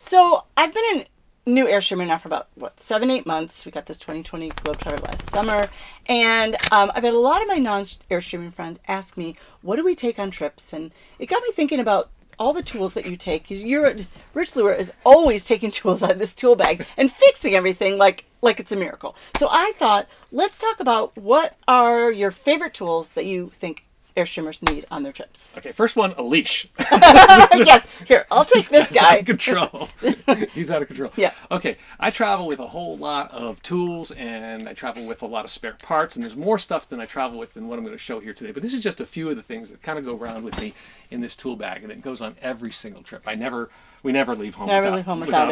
So I've been a new Airstreamer now for about, 7-8 months. We got this 2020 Globetrotter last summer. And I've had a lot of my non-Airstreaming friends ask me, what do we take on trips? And it got me thinking about all the tools that you take. Rich Lure is always taking tools out of this tool bag and fixing everything like it's a miracle. So I thought, let's talk about what are your favorite tools that you think Airstreamers need on their trips. Okay, first one, a leash. Yes, here, I'll take this guy. He's out of control. He's out of control. Yeah. Okay, I travel with a whole lot of tools, and I travel with a lot of spare parts, and there's more stuff than I travel with than what I'm going to show here today. But this is just a few of the things that kind of go around with me in this tool bag, and it goes on every single trip. We never leave home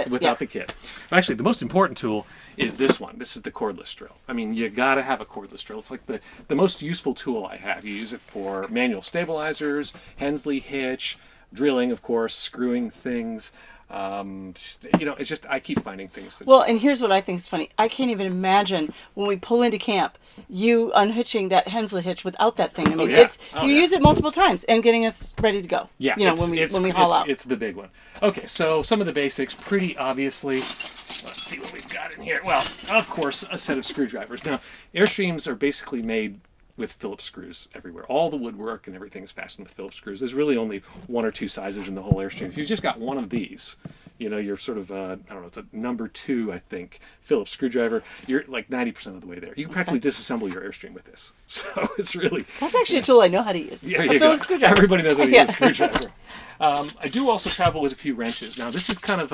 without the kit. But actually, the most important tool is this one. This is the cordless drill. I mean, you got to have a cordless drill. It's like the most useful tool I have. You use it for manual stabilizers, Hensley hitch, drilling, of course, screwing things. It's just, I keep finding things. Well, and here's what I think is funny. I can't even imagine when we pull into camp, you unhitching that Hensley hitch without that thing. I mean, you use it multiple times and getting us ready to go. Yeah, when we haul out. It's the big one. Okay, so some of the basics, pretty obviously. Let's see what we've got in here. Well, of course, a set of screwdrivers. Now, Airstreams are basically made with Phillips screws everywhere. All the woodwork and everything is fastened with Phillips screws. There's really only one or two sizes in the whole Airstream. If you've just got one of these, you're sort of, it's a number 2, I think, Phillips screwdriver. You're like 90% of the way there. You can practically disassemble your Airstream with this. So it's really... That's actually a tool I know how to use. Yeah, a Phillips screwdriver. Everybody knows how to use a screwdriver. I do also travel with a few wrenches. Now, this is kind of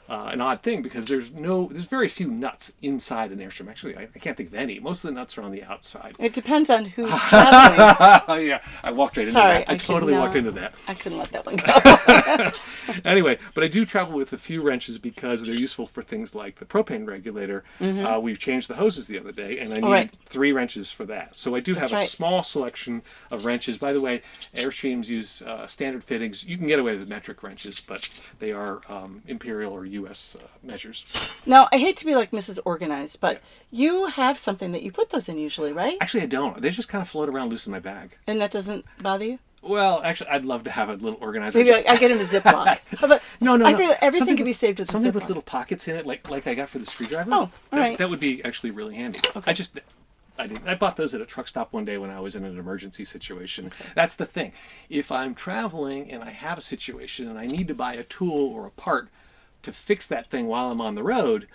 an odd thing because there's very few nuts inside an Airstream. Actually, I can't think of any. Most of the nuts are on the outside. It depends on who's traveling. Yeah, I walked right into that. I totally walked into that. I couldn't let that one go. Anyway, but I do travel with a few wrenches because they're useful for things like the propane regulator. Mm-hmm. We've changed the hoses the other day, and I need 3 wrenches for that. So I do have a small selection of wrenches. By the way, Airstreams use standard fittings. You can get away with metric wrenches, but they are Imperial or U.S. measures. Now, I hate to be like Mrs. Organized, but you have something that you put those in usually, right? Actually, I don't. They just kind of float around loose in my bag. And that doesn't bother you? Well, actually, I'd love to have a little organizer. Maybe I get him a Ziploc. No. I feel everything can be saved with a Ziploc. Something with little pockets in it, like I got for the screwdriver. Oh, all right. That would be actually really handy. Okay. I bought those at a truck stop one day when I was in an emergency situation. Okay. That's the thing. If I'm traveling and I have a situation and I need to buy a tool or a part to fix that thing while I'm on the road,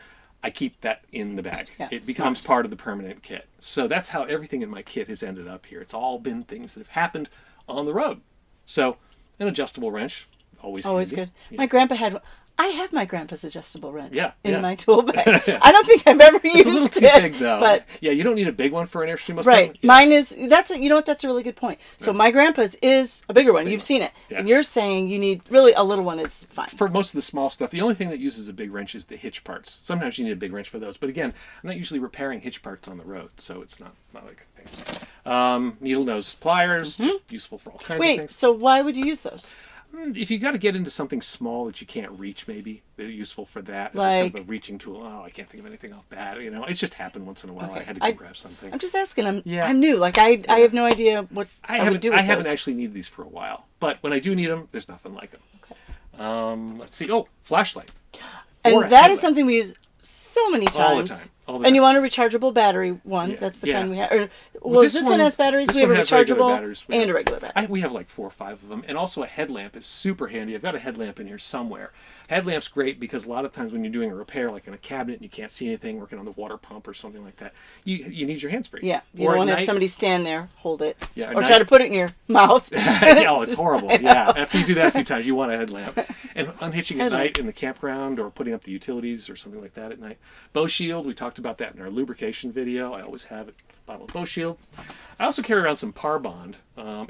I keep that in the bag. Yeah, it becomes part of the permanent kit. So that's how everything in my kit has ended up here. It's all been things that have happened on the road. So an adjustable wrench, always good. Yeah. My grandpa had one. I have my grandpa's adjustable wrench in my tool bag. I don't think I've ever used it. It's a little too big, though. But yeah, you don't need a big one for an Airstream. Right. Yeah. Mine is, that's a really good point. So my grandpa's is a bigger one. You've seen it. Yeah. And you're saying you need, really a little one is fine. For most of the small stuff, the only thing that uses a big wrench is the hitch parts. Sometimes you need a big wrench for those. But again, I'm not usually repairing hitch parts on the road, so it's not like a thing. Needlenose pliers, just useful for all kinds of things. Wait, so why would you use those? If you got to get into something small that you can't reach, maybe they're useful for that. Like kind of a reaching tool. Oh, I can't think of anything off bat. It's just happened once in a while. Okay. I had to go grab something. I'm just asking. I'm new. Like I have no idea what I would do with those. I haven't actually needed these for a while, but when I do need them, there's nothing like them. Okay. Let's see. Oh, flashlight. And that is something we use so many times. All the time. And you want a rechargeable battery one. That's the kind we have. This one has batteries. We have a rechargeable and a regular battery. We have like 4 or 5 of them. And also a headlamp is super handy. I've got a headlamp in here somewhere. Headlamp's great because a lot of times when you're doing a repair, like in a cabinet, and you can't see anything, working on the water pump or something like that, you need your hands free. Yeah. You don't want to have somebody stand there, hold it, or try to put it in your mouth. It's horrible. Yeah. After you do that a few times, you want a headlamp. And unhitching at night in the campground or putting up the utilities or something like that at night. Boeshield, we talked about that in our lubrication video. I always have it. Bottle of Boeshield. I also carry around some Parbond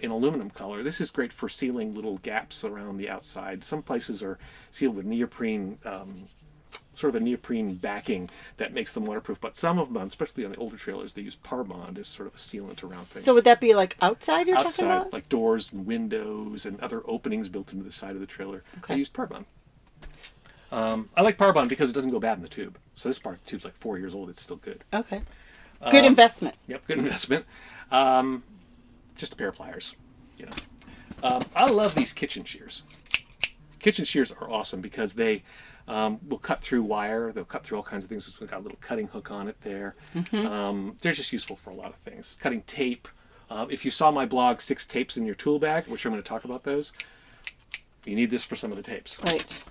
in aluminum color. This is great for sealing little gaps around the outside. Some places are sealed with neoprene, sort of a neoprene backing that makes them waterproof. But some of them, especially on the older trailers, they use Parbond as sort of a sealant around things. So would that be like outside you're talking about? Outside, like doors and windows and other openings built into the side of the trailer. Okay. I use Parbond. I like Parbond because it doesn't go bad in the tube. So this tube's like 4 years old. It's still good. Okay. Good investment. Yep, good investment. Just a pair of pliers. I love these kitchen shears. kitchen shears are awesome because they will cut through wire. They'll cut through all kinds of things. We've got a little cutting hook on it there. They're just useful for a lot of things. Cutting tape. If you saw my blog, 6 tapes in your tool bag, which I'm going to talk about those, you need this for some of the tapes. Right.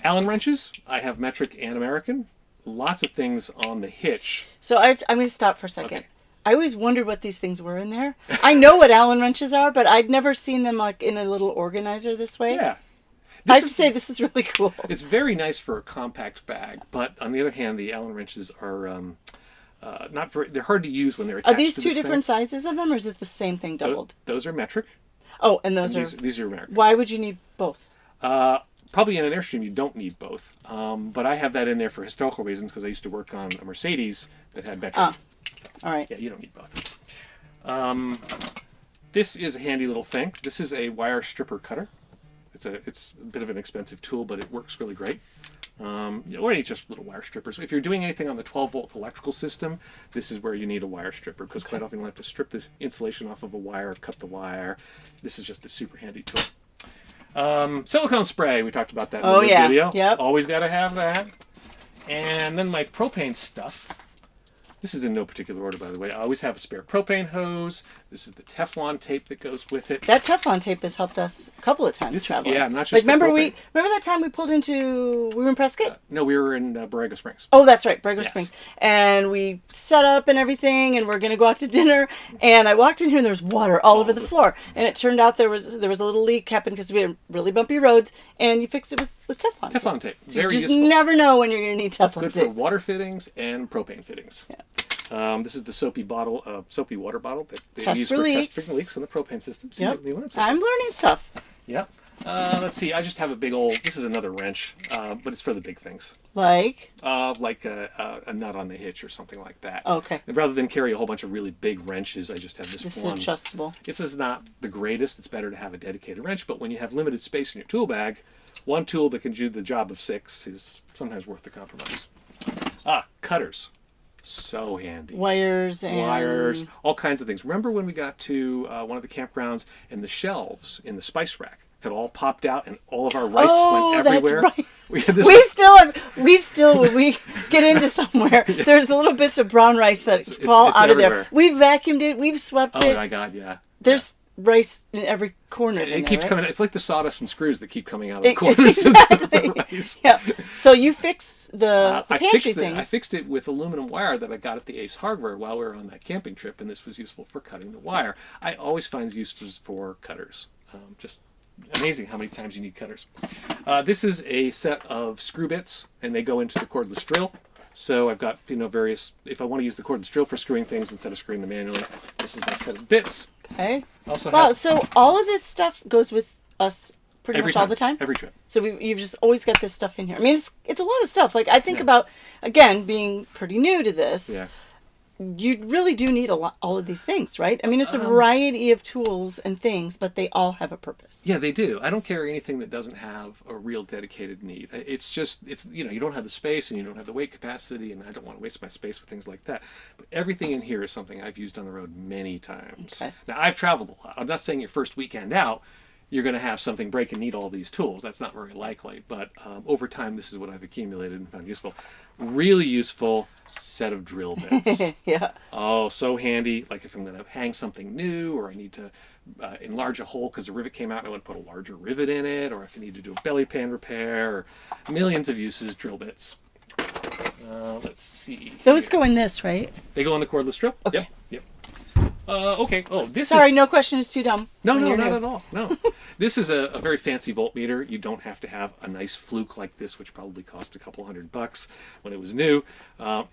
Allen wrenches. I have metric and American. Lots of things on the hitch. So I'm going to stop for a second. Okay. I always wondered what these things were in there. I know what Allen wrenches are, but I'd never seen them like in a little organizer this way. Yeah. I'd say this is really cool. It's very nice for a compact bag, but on the other hand, the Allen wrenches are not very. They're hard to use when they're attached. Are these to two this different thing. sizes of them, or is it the same thing doubled? Those are metric. Oh, and those are. These are American. Why would you need both? Probably in an Airstream, you don't need both. But I have that in there for historical reasons because I used to work on a Mercedes that had metric. All right. Yeah, you don't need both. This is a handy little thing. This is a wire stripper cutter. It's a bit of an expensive tool, but it works really great. Or any just little wire strippers. If you're doing anything on the 12-volt electrical system, this is where you need a wire stripper because quite often you'll have to strip the insulation off of a wire, cut the wire. This is just a super handy tool. Silicone spray, we talked about that in the video. Yep. Always got to have that. And then my propane stuff. This is in no particular order, by the way. I always have a spare propane hose. This is the Teflon tape that goes with it. That Teflon tape has helped us a couple of times traveling. Yeah, not just like, for remember propane. remember that time we pulled into, we were in Prescott? No, we were in Borrego Springs. Oh, that's right, Borrego Yes. Springs. And we set up and everything, and we're going to go out to dinner. And I walked in here, and there was water all over the floor. And it turned out there was a little leak happened because we had really bumpy roads, and you fixed it with Teflon. Teflon tape. So Very you just useful. never know when you're going to need Teflon Good tape. for water fittings and propane fittings. Yeah. This is the soapy water bottle that they Test use for for leaks. testing leaks in the propane system. So Yep. you learn something. I'm learning stuff. Yep. Let's see. I just have a big old. This is another wrench, but it's for the big things, Like? like a nut on the hitch or something like that. Okay. And rather than carry a whole bunch of really big wrenches, I just have This is one. adjustable. This is not the greatest. It's better to have a dedicated wrench, but when you have limited space in your tool bag, one tool that can do the job of 6 is sometimes worth the compromise. Cutters. So handy. Wires and... Wires, all kinds of things. Remember when we got to one of the campgrounds and the shelves in the spice rack had all popped out and all of our rice went everywhere? That's right. We had this. We still, when we get into somewhere, there's little bits of brown rice that fall it's out of everywhere. there. We've vacuumed it. We've swept Oh it. my God, yeah. There's rice in every corner. It keeps coming. It's like the sawdust and screws that keep coming out of It- the corners exactly. of the rice. Yeah. So you fix the I pantry fixed it. things. I fixed it with aluminum wire that I got at the Ace Hardware while we were on that camping trip, and this was useful for cutting the wire. I always find uses for cutters. Just amazing how many times you need cutters. This is a set of screw bits, and they go into the cordless drill. So I've got various. If I want to use the cordless drill for screwing things instead of screwing them manually, this is my set of bits. Okay. Also Wow. have, So all of this stuff goes with us pretty every much time, all the time. Every trip. So you've just always got this stuff in here. I mean, it's a lot of stuff. Like I think about, again, being pretty new to this. Yeah. You really do need all of these things, right? I mean, it's a variety of tools and things, but they all have a purpose. Yeah, they do. I don't carry anything that doesn't have a real dedicated need. It's you don't have the space and you don't have the weight capacity, and I don't want to waste my space with things like that. But everything in here is something I've used on the road many times. Okay. Now, I've traveled a lot. I'm not saying your first weekend out, you're going to have something break and need all these tools. That's not very likely. But over time, this is what I've accumulated and found useful. Really useful set of drill bits. Yeah. Oh, so handy. Like if I'm going to hang something new, or I need to enlarge a hole because the rivet came out and I want to put a larger rivet in it, or if I need to do a belly pan repair, or millions of uses, drill bits. Let's see. Those here. go in this, right? They go on the cordless drill? Okay. Yep. Okay. Oh, this Sorry, is... no question is too dumb. No, when no, you're not new. at all. No. This is a very fancy voltmeter. You don't have to have a nice fluke like this, which probably cost a couple $100 when it was new.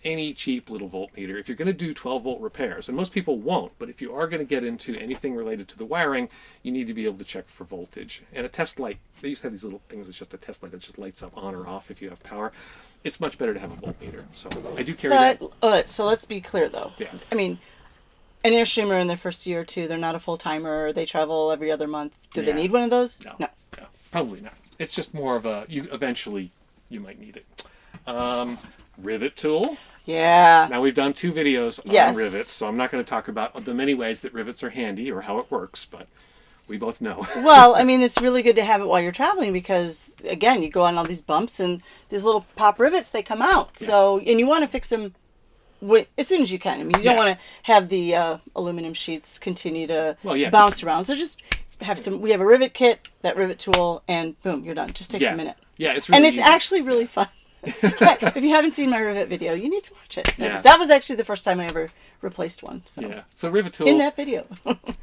Any cheap little voltmeter. If you're going to do 12-volt repairs, and most people won't, but if you are going to get into anything related to the wiring, you need to be able to check for voltage. And a test light, they used to have these little things that's just a test light that just lights up on or off if you have power. It's much better to have a voltmeter. So I do carry that. So let's be clear, though. Yeah. I mean, an Airstreamer in their first year or two, they're not a full-timer. They travel every other month. Do they Yeah. need one of those? No, probably not. It's just more of a, eventually you might need it. Rivet tool. Yeah. Now we've done 2 videos Yes. on rivets, so I'm not going to talk about the many ways that rivets are handy or how it works, but We both know. Well, I mean, it's really good to have it while you're traveling because, again, you go on all these bumps and these little pop rivets, they come out. Yeah. So, and you want to fix them as soon as you can. I mean, you don't want to have the aluminum sheets continue to bounce around. So just have we have a rivet kit, that rivet tool, and boom, you're done. Just takes a minute. Yeah, it's really easy. Actually really fun. If you haven't seen my rivet video, you need to watch it. Yeah. That was actually the first time I ever replaced one. So. Yeah. So rivet tool. In that video.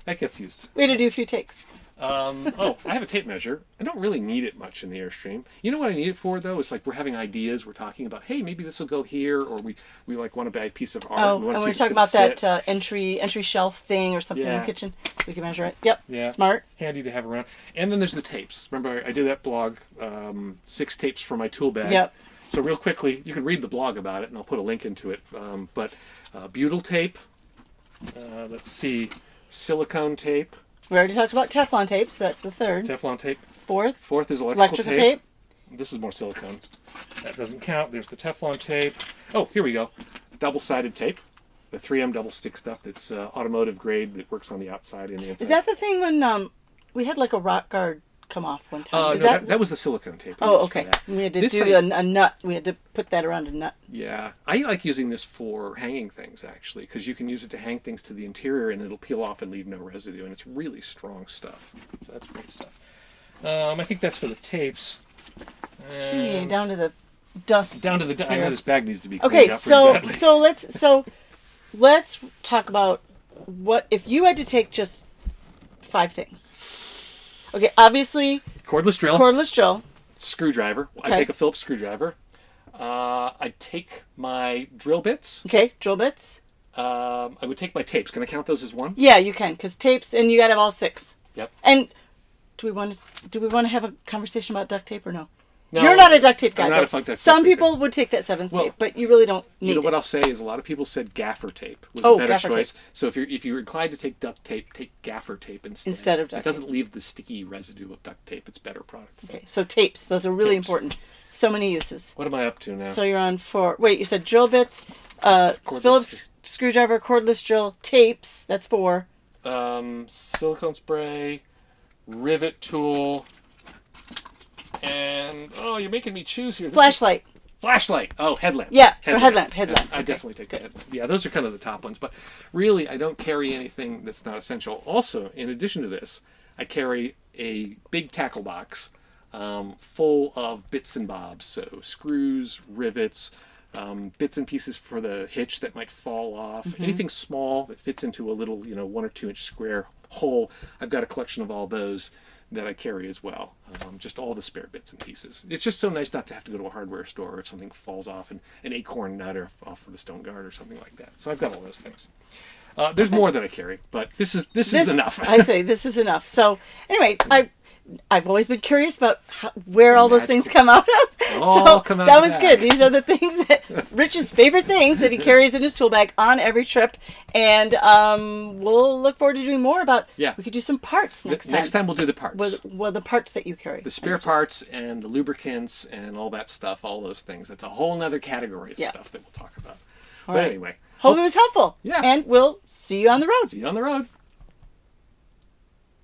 That gets used. We had to do a few takes. I have a tape measure. I don't really need it much in the Airstream. You know what I need it for, though? It's like we're having ideas. We're talking about, hey, maybe this will go here, or we like want to buy a piece of art. Oh, and we're talking about that entry shelf thing or something in the kitchen. We can measure it. Yep. Yeah. Smart. Handy to have around. And then there's the tapes. Remember, I did that blog, 6 tapes for my tool bag. Yep. So real quickly, you can read the blog about it, and I'll put a link into it. But butyl tape. Let's see, silicone tape. We already talked about Teflon tape, so that's the third. Teflon tape. Fourth is electrical tape. This is more silicone. That doesn't count. There's the Teflon tape. Oh, here we go. Double-sided tape. The 3M double stick stuff that's automotive grade that works on the outside and the inside. Is that the thing when we had like a rock guard come off one time? No, that was the silicone tape. Oh, okay. We had to do a nut. We had to put that around a nut. Yeah. I like using this for hanging things, actually, because you can use it to hang things to the interior and it'll peel off and leave no residue, and it's really strong stuff. So that's great stuff. I think that's for the tapes. Down to the dust. I know this bag needs to be cleaned up pretty badly. so let's talk about what if you had to take just 5 things. Okay, obviously cordless drill. Screwdriver. Okay. I take a Phillips screwdriver. I take my drill bits. Okay, drill bits. I would take my tapes. Can I count those as one? Yeah, you can, because tapes, and you got to have all 6. Yep. And do we want to have a conversation about duct tape or no? No, you're not a duct tape guy. I'm not a duct tape Some people would take that 7th tape, but you really don't need it. You know what I'll say is a lot of people said gaffer tape was a better choice. Tape. So if you're inclined to take duct tape, take gaffer tape instead of duct tape. It doesn't leave the sticky residue of duct tape. It's better product. So. Okay, so tapes. Those are really important. So many uses. What am I up to now? So you're on 4. Wait, you said drill bits, Phillips screwdriver, cordless drill, tapes. That's 4. Silicone spray, rivet tool. And, you're making me choose here. Flashlight. Oh, headlamp. Yeah, headlamp. I definitely take the headlamp. Yeah, those are kind of the top ones. But really, I don't carry anything that's not essential. Also, in addition to this, I carry a big tackle box full of bits and bobs. So screws, rivets, bits and pieces for the hitch that might fall off. Mm-hmm. Anything small that fits into a little, 1 or 2 inch square hole. I've got a collection of all those that I carry as well. Just all the spare bits and pieces. It's just so nice not to have to go to a hardware store if something falls off, an acorn nut or off of the stone guard or something like that. So I've got all those things. There's more that I carry, but this is enough. I say this is enough. So anyway, I've always been curious about where all those things come out of. That was good. These are the things that Rich's favorite things that he carries in his tool bag on every trip, and we'll look forward to doing more about. Yeah, we could do some parts next time. Next time we'll do the parts. Well, the parts that you carry. The spare parts and the lubricants and all that stuff, all those things. That's a whole other category of stuff that we'll talk about. But anyway, hope it was helpful. Yeah, and we'll see you on the road. See you on the road.